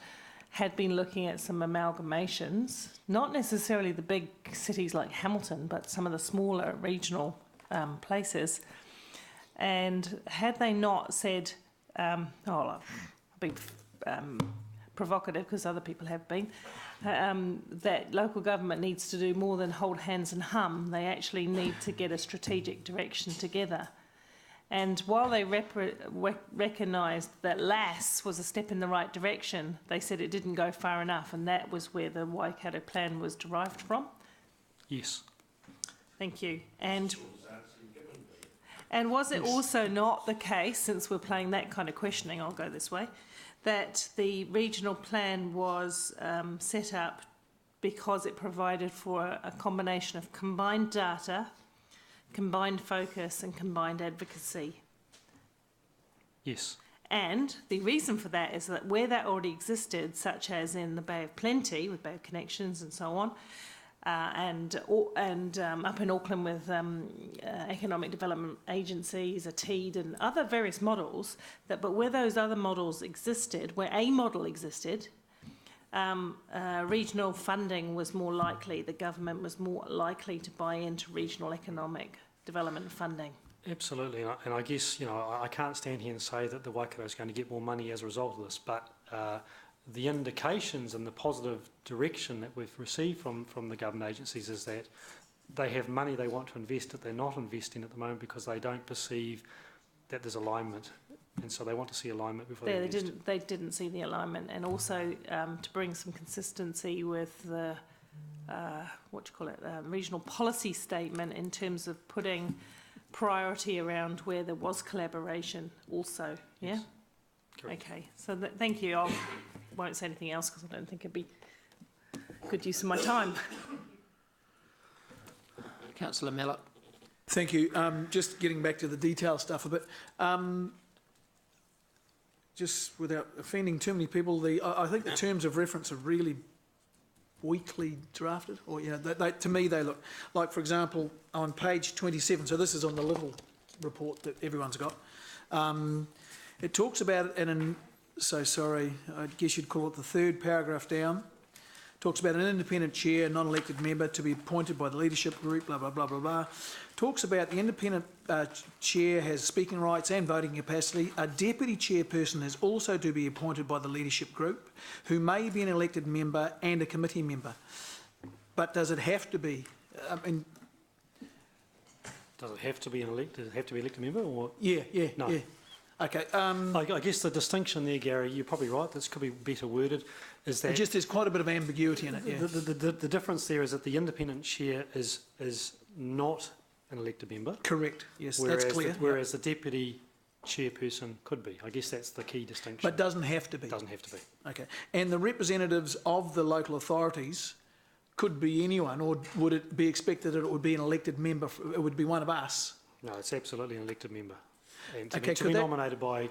had been looking at some amalgamations, not necessarily the big cities like Hamilton, but some of the smaller regional places. And had they not said, I'll be provocative because other people have been, that local government needs to do more than hold hands and hum. They actually need to get a strategic direction together. And while they recognised that LAS was a step in the right direction, they said it didn't go far enough, and that was where the Waikato plan was derived from. Yes. Thank you. And was it also not the case, since we're playing that kind of questioning, I'll go this way, that the regional plan was set up because it provided for a combination of combined data, combined focus and combined advocacy? Yes. And the reason for that is that where that already existed, such as in the Bay of Plenty with Bay of Connections and so on, and up in Auckland with economic development agencies, a TEED and other various models, but where those other models existed, where a model existed, regional funding was more likely, the government was more likely to buy into regional economic development funding. Absolutely, and I guess, I can't stand here and say that the Waikato is going to get more money as a result of this, but the indications and the positive direction that we've received from the government agencies is that they have money they want to invest that they're not investing at the moment because they don't perceive that there's alignment. And so they want to see alignment before they invest. They didn't see the alignment, and also to bring some consistency with the regional policy statement in terms of putting priority around where there was collaboration also. Yeah. Yes. Correct. Okay. So thank you. I won't say anything else because I don't think it'd be good use of my time. Councillor Mallett. Thank you. Just getting back to the detail stuff a bit. Just without offending too many people, I think the terms of reference are really weakly drafted, or to me they look like, for example, on page 27. So this is on the little report that everyone's got. It talks about it, and I guess you'd call it the third paragraph down. Talks about an independent chair, non-elected member to be appointed by the leadership group, blah, blah, blah, blah, blah. Talks about the independent chair has speaking rights and voting capacity. A deputy chairperson is also to be appointed by the leadership group, who may be an elected member and a committee member. But does it have to be? Does it have to be elected member, or? Yeah. No. Yeah. Okay. I guess the distinction there, Gary, you're probably right, this could be better worded, is that... There's quite a bit of ambiguity in it, yeah. The difference there is that the independent chair is not an elected member. Correct, yes, Whereas that's clear. Whereas the deputy chairperson could be. I guess that's the key distinction. But doesn't have to be. Doesn't have to be. Okay. And the representatives of the local authorities could be anyone, or would it be expected that it would be an elected member, it would be one of us? No, it's absolutely an elected member. And Okay, to be nominated by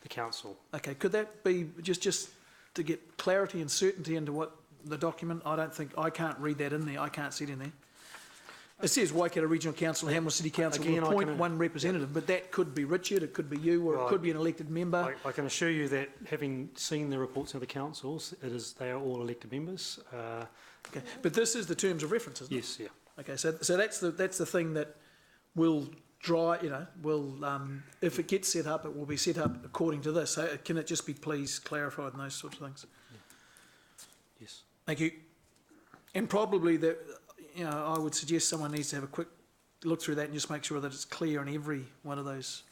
the council. Okay, could that be, just to get clarity and certainty into what the document, I can't read that in there, I can't see it in there. It says Waikato Regional Council and Hamilton City Council will appoint one representative, but that could be Richard, it could be you, or it could be an elected member. I can assure you that, having seen the reports of the councils, they are all elected members. Okay, but this is the terms of reference, isn't it? Yes, yeah. Okay, so that's the thing that will if it gets set up, it will be set up according to this. So can it just be please clarified and those sorts of things? Yes. Thank you. And probably I would suggest someone needs to have a quick look through that and just make sure that it's clear in every one of those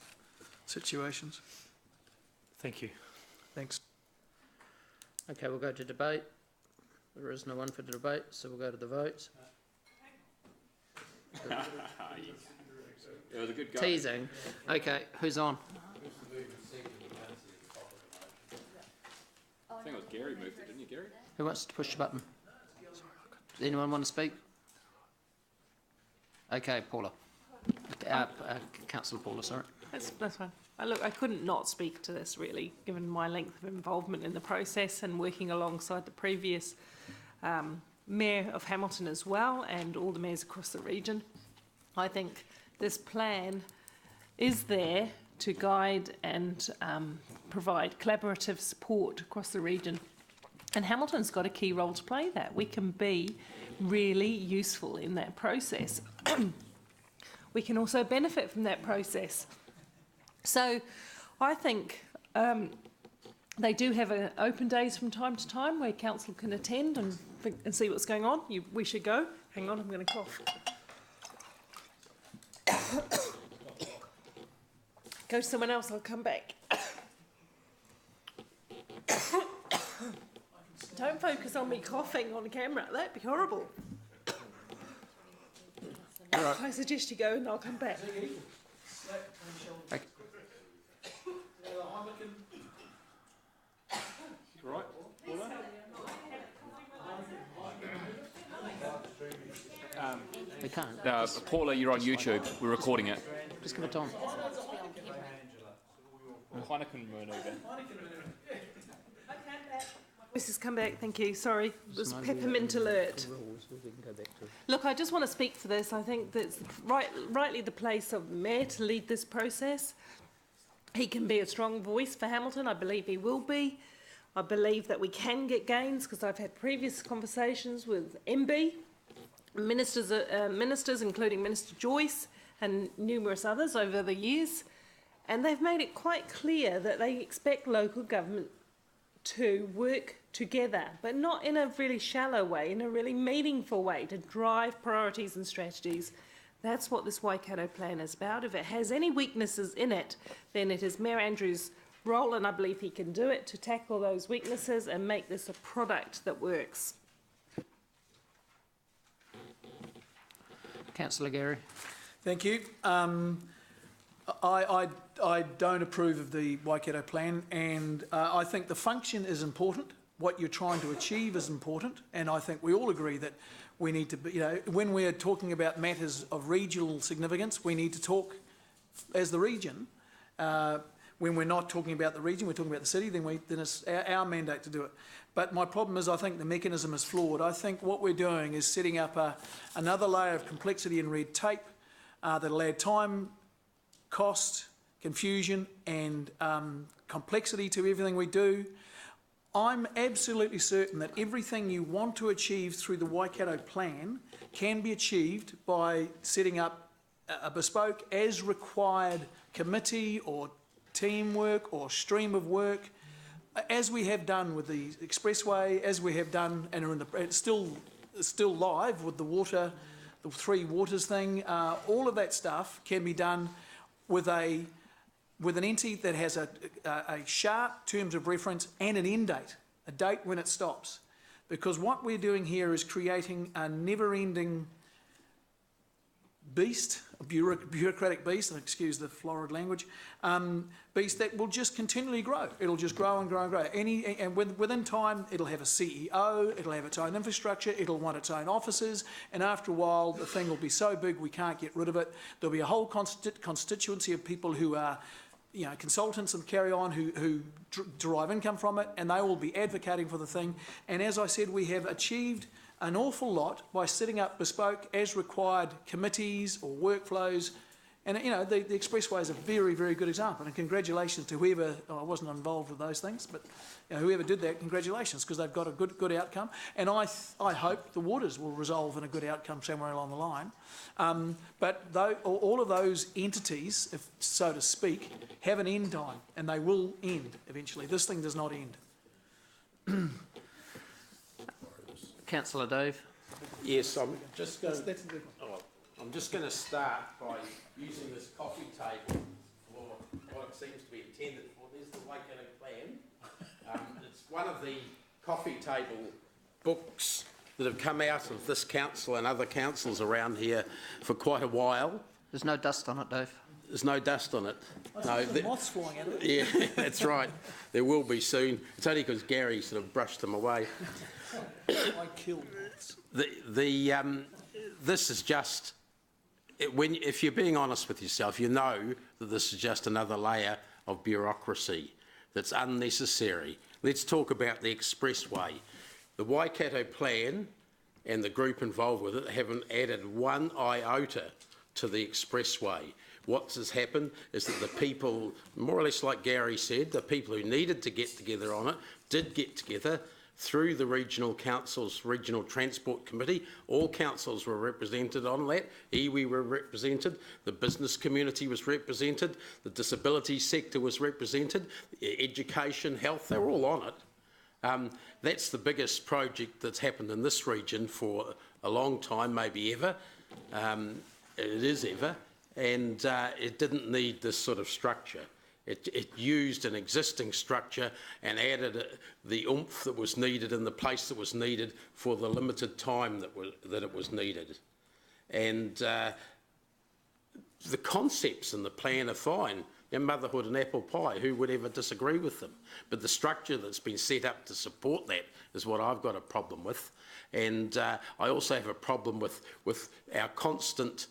situations. Thank you. Thanks. Okay, we'll go to debate. There is no one for debate, so we'll go to the vote. It was a good go. Teasing. Okay, who's on? I think it was Gary moved it, didn't you, Gary? Who wants to push the button? Does anyone want to speak? Okay, Paula. Councillor Paula, sorry. That's fine. I couldn't not speak to this, really, given my length of involvement in the process and working alongside the previous Mayor of Hamilton as well, and all the mayors across the region. I think this plan is there to guide and provide collaborative support across the region. And Hamilton's got a key role to play there. We can be really useful in that process. We can also benefit from that process. So I think they do have open days from time to time where council can attend and see what's going on. We should go. Hang on, I'm going to cough. go to someone else, I'll come back. Don't focus on me coughing on camera, that'd be horrible. I suggest you go and I'll come back. Okay. Right. We can't. Paula, you're on YouTube. We're recording it. Just give it on. Heineken manoeuvre. Voice has come back, thank you. Sorry, it was peppermint alert. Look, I just want to speak for this. I think that's rightly the place of the Mayor to lead this process. He can be a strong voice for Hamilton. I believe he will be. I believe that we can get gains because I've had previous conversations with MB, ministers, including Minister Joyce and numerous others over the years, and they've made it quite clear that they expect local government to work together, but not in a really shallow way, in a really meaningful way, to drive priorities and strategies. That's what this Waikato plan is about. If it has any weaknesses in it, then it is Mayor Andrews' role, and I believe he can do it, to tackle those weaknesses and make this a product that works. Councillor Gary. Thank you. I don't approve of the Waikato plan, and I think the function is important. What you're trying to achieve is important, and I think we all agree that we need to be, when we're talking about matters of regional significance, we need to talk as the region. When we're not talking about the region, we're talking about the city, then it's our mandate to do it. But my problem is I think the mechanism is flawed. I think what we're doing is setting up another layer of complexity and red tape that'll add time, cost, confusion and complexity to everything we do. I'm absolutely certain that everything you want to achieve through the Waikato plan can be achieved by setting up a bespoke as required committee or teamwork or stream of work, as we have done with the expressway, as we have done and are it's still live with the water, the Three Waters thing. All of that stuff can be done with an entity that has a sharp terms of reference and an end date, a date when it stops. Because what we're doing here is creating a never-ending beast, a bureaucratic beast, and excuse the florid language, beast that will just continually grow. It'll just grow and grow and grow. And within time, it'll have a CEO, it'll have its own infrastructure, it'll want its own offices, and after a while, the thing will be so big we can't get rid of it. There'll be a whole constituency of people who are consultants and carry on who derive income from it, and they will be advocating for the thing. And as I said, we have achieved an awful lot by setting up bespoke as required committees or workflows. And the expressway is a very, very good example. And congratulations to whoever, I wasn't involved with those things, but whoever did that, congratulations, because they've got a good outcome. And I hope the waters will resolve in a good outcome somewhere along the line. But all of those entities, if so to speak, have an end time, and they will end eventually. This thing does not end. Councillor Dave. Yes, I'm just going to start by using this coffee table for what it seems to be intended for. There's the Waikato plan. It's one of the coffee table books that have come out of this council and other councils around here for quite a while. There's no dust on it, Dave. There's no dust on it. No, moths flying out of it. Yeah, that's right. There will be soon. It's only because Gary sort of brushed them away. I killed moths. This is just, if you're being honest with yourself, you know that this is just another layer of bureaucracy that's unnecessary. Let's talk about the expressway. The Waikato plan and the group involved with it haven't added one iota to the expressway. What has happened is that the people, more or less like Gary said, the people who needed to get together on it did get together through the regional council's regional transport committee. All councils were represented on that. Iwi were represented, the business community was represented, the disability sector was represented, education, health, they were all on it. That's the biggest project that's happened in this region for a long time, maybe ever. It is ever. and it didn't need this sort of structure. It used an existing structure and added the oomph that was needed in the place that was needed for the limited time that it was needed. And the concepts in the plan are fine. Motherhood and apple pie, who would ever disagree with them? But the structure that's been set up to support that is what I've got a problem with. And I also have a problem with our constant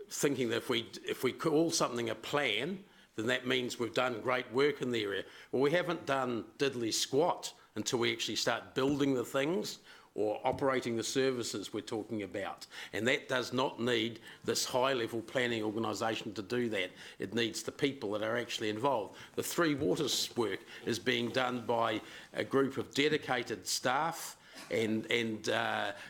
thinking that if we call something a plan, then that means we've done great work in the area. Well, we haven't done diddly squat until we actually start building the things or operating the services we're talking about. And that does not need this high-level planning organisation to do that. It needs the people that are actually involved. The Three Waters work is being done by a group of dedicated staff and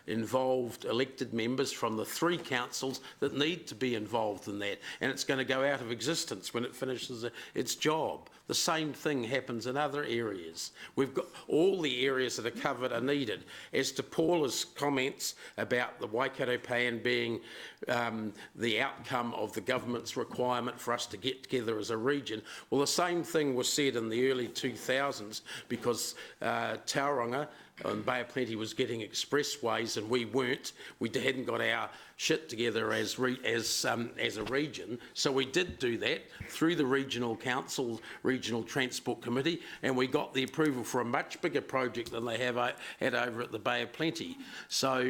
involved elected members from the 3 councils that need to be involved in that. And it's going to go out of existence when it finishes its job. The same thing happens in other areas. We've got all the areas that are covered are needed. As to Paula's comments about the Waikato plan being the outcome of the government's requirement for us to get together as a region, well, the same thing was said in the early 2000s because Tauranga and Bay of Plenty was getting expressways and we weren't. We hadn't got our shit together as a region. So we did do that through the regional council, regional transport committee, and we got the approval for a much bigger project than they have had over at the Bay of Plenty. So,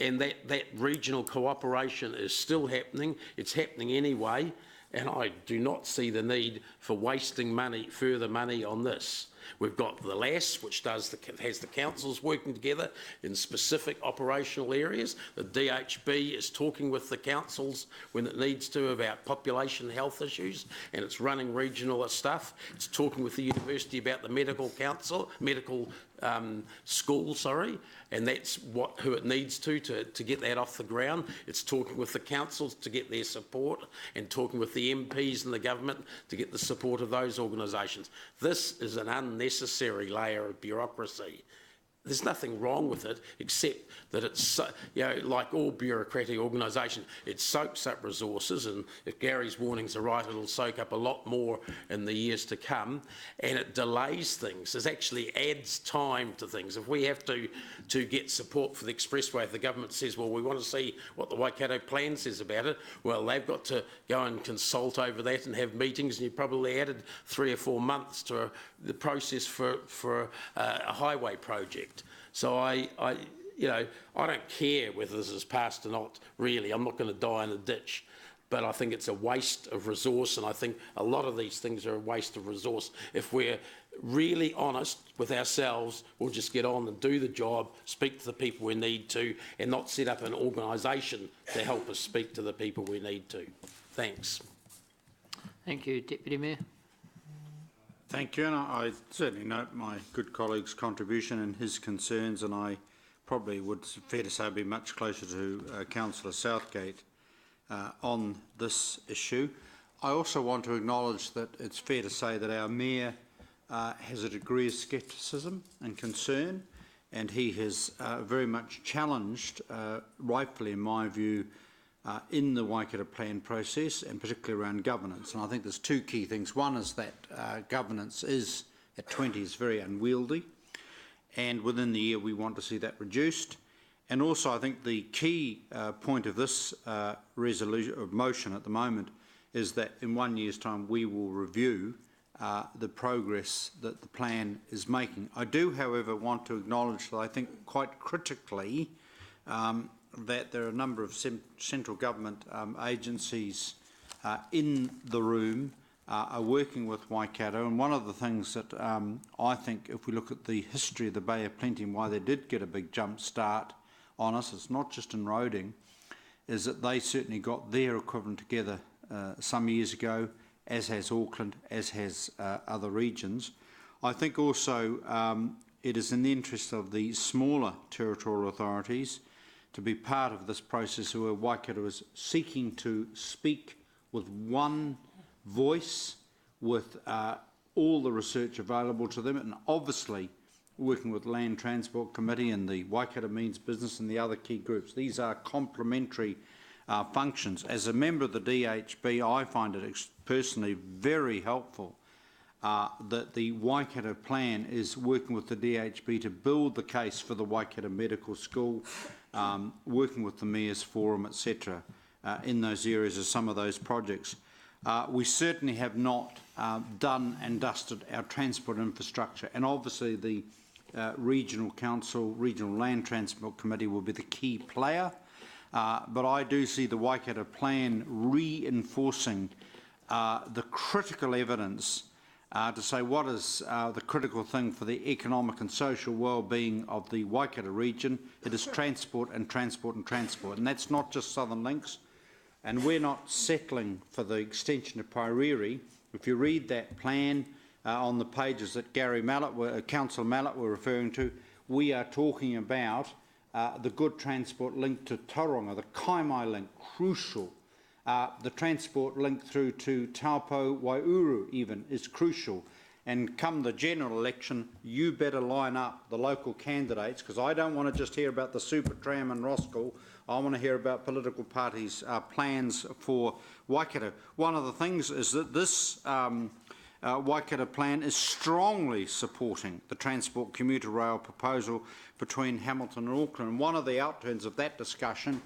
and that regional cooperation is still happening. It's happening anyway, and I do not see the need for wasting money, further money on this. We've got the LAS, which has the councils working together in specific operational areas. The DHB is talking with the councils when it needs to about population health issues, and it's running regional stuff. It's talking with the university about the medical school, and that's who it needs to get that off the ground. It's talking with the councils to get their support and talking with the MPs and the government to get the support of those organisations. This is an unnecessary layer of bureaucracy. There's nothing wrong with it, except that it's, like all bureaucratic organisations, it soaks up resources, and if Gary's warnings are right, it'll soak up a lot more in the years to come, and it delays things. It actually adds time to things. If we have to get support for the expressway, if the government says, well, we want to see what the Waikato plan says about it, well, they've got to go and consult over that and have meetings, and you probably added 3 or 4 months to the process for a highway project. So I don't care whether this is passed or not, really. I'm not going to die in a ditch. But I think it's a waste of resource, and I think a lot of these things are a waste of resource. If we're really honest with ourselves, we'll just get on and do the job, speak to the people we need to, and not set up an organisation to help us speak to the people we need to. Thanks. Thank you, Deputy Mayor. Thank you, and I certainly note my good colleague's contribution and his concerns, and I probably would, fair to say, be much closer to Councillor Southgate on this issue. I also want to acknowledge that it's fair to say that our Mayor has a degree of scepticism and concern, and he has very much challenged, rightfully in my view, in the Waikato plan process, and particularly around governance. And I think there's 2 key things. One is that governance is, at 20, is very unwieldy, and within the year we want to see that reduced. And also I think the key point of this resolution of motion at the moment is that in 1 year's time we will review the progress that the plan is making. I do, however, want to acknowledge that I think quite critically that there are a number of central government agencies in the room are working with Waikato, and one of the things that I think, if we look at the history of the Bay of Plenty and why they did get a big jump start on us, it's not just in roading, is that they certainly got their equivalent together some years ago, as has Auckland, as has other regions. I think also it is in the interest of the smaller territorial authorities to be part of this process where Waikato is seeking to speak with one voice, with all the research available to them, and obviously working with Land Transport Committee and the Waikato Means Business and the other key groups. These are complementary functions. As a member of the DHB, I find it personally very helpful that the Waikato plan is working with the DHB to build the case for the Waikato Medical School, working with the Mayor's Forum, etc., in those areas of some of those projects. We certainly have not done and dusted our transport infrastructure, and obviously the Regional Council, Regional Land Transport Committee will be the key player, but I do see the Waikato plan reinforcing the critical evidence to say what is the critical thing for the economic and social well-being of the Waikato region. It is transport and transport and transport, and that's not just Southern Links, and we're not settling for the extension of Pairiri. If you read that plan on the pages that Councillor Mallett were referring to, we are talking about the good transport link to Tauranga, the Kaimai link, crucial. The transport link through to Taupo Wairuru even is crucial. And come the general election, you better line up the local candidates, because I don't want to just hear about the super tram and Roskill. I want to hear about political parties' plans for Waikato. One of the things is that this Waikato plan is strongly supporting the transport commuter rail proposal between Hamilton and Auckland. One of the outturns of that discussion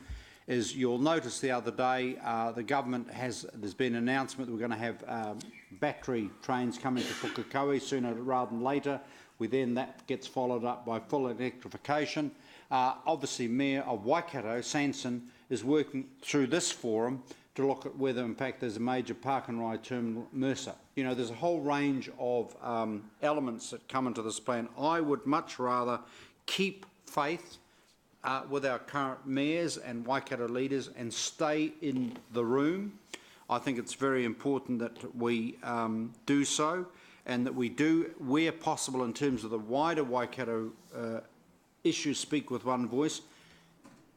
is, you'll notice the other day, the government there's been an announcement that we're going to have battery trains coming to Pukekohe sooner rather than later. That gets followed up by full electrification. Obviously, Mayor of Waikato, Sanson, is working through this forum to look at whether, in fact, there's a major park and ride terminal, Mercer. You know, there's a whole range of elements that come into this plan. I would much rather keep faith with our current mayors and Waikato leaders and stay in the room. I think it's very important that we do so, and that we do, where possible, in terms of the wider Waikato issues, speak with one voice.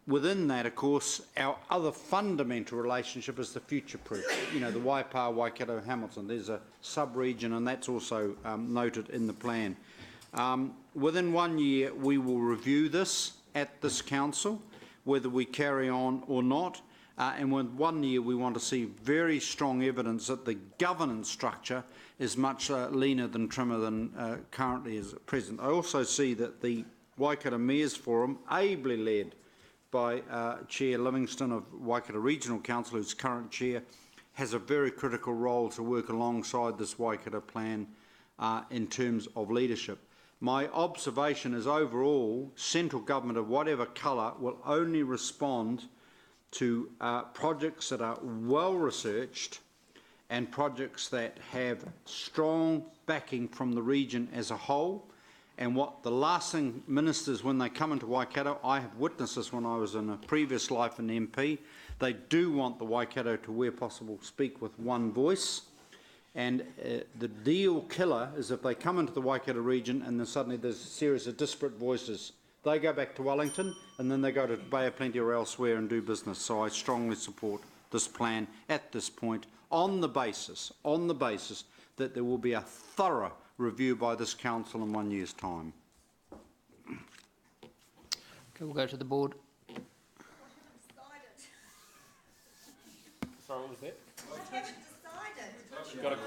Within that, of course, our other fundamental relationship is the future-proof. You know, the Waipa, Waikato, Hamilton. There's a sub-region, and that's also noted in the plan. Within 1 year, we will review this at this council, whether we carry on or not. And within 1 year, we want to see very strong evidence that the governance structure is much leaner than trimmer than currently is at present. I also see that the Waikato Mayor's Forum, ably led by Chair Livingston of Waikato Regional Council, who's current chair, has a very critical role to work alongside this Waikato plan in terms of leadership. My observation is, overall, central government of whatever colour will only respond to projects that are well researched and projects that have strong backing from the region as a whole. And what the last thing ministers, when they come into Waikato, I have witnessed this when I was in a previous life an MP, they do want the Waikato to, where possible, speak with one voice. And the deal killer is if they come into the Waikato region and then suddenly there's a series of disparate voices. They go back to Wellington and then they go to Bay of Plenty or elsewhere and do business. So I strongly support this plan at this point on the basis that there will be a thorough review by this council in 1 year's time. Okay, we'll go to the board. Sorry, what was that? I haven't decided. You got a do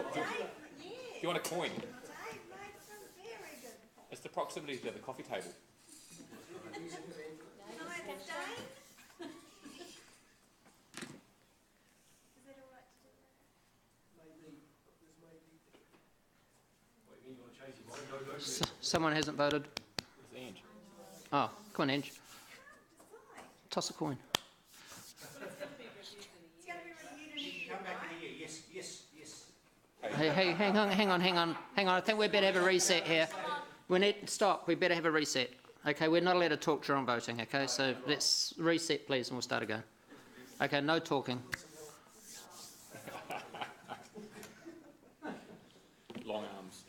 you want a coin? Dave made some very good. It's the proximity to the coffee table. Can I abstain? Is that all right to do that? Someone hasn't voted. It's Ange. Oh, come on, Ange. Toss a coin. It's going to be reviewed in a Come back in here. Yes, yes, yes. Hey, hang on. I think we better have a reset here. We better have a reset. Okay, we're not allowed to talk during voting, okay? So let's reset, please, and we'll start again. Okay, no talking. Long arms.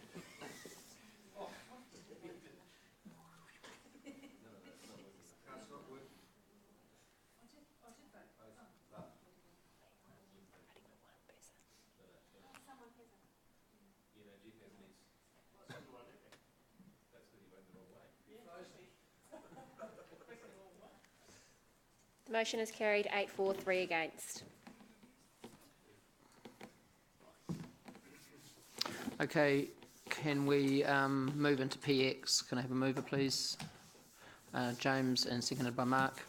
The motion is carried 8-4, 3 against. Okay, can we move into PX? Can I have a mover, please? James, and seconded by Mark.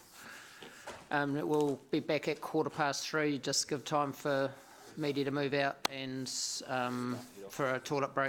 We'll be back at 3:15. Just give time for media to move out and for a toilet break.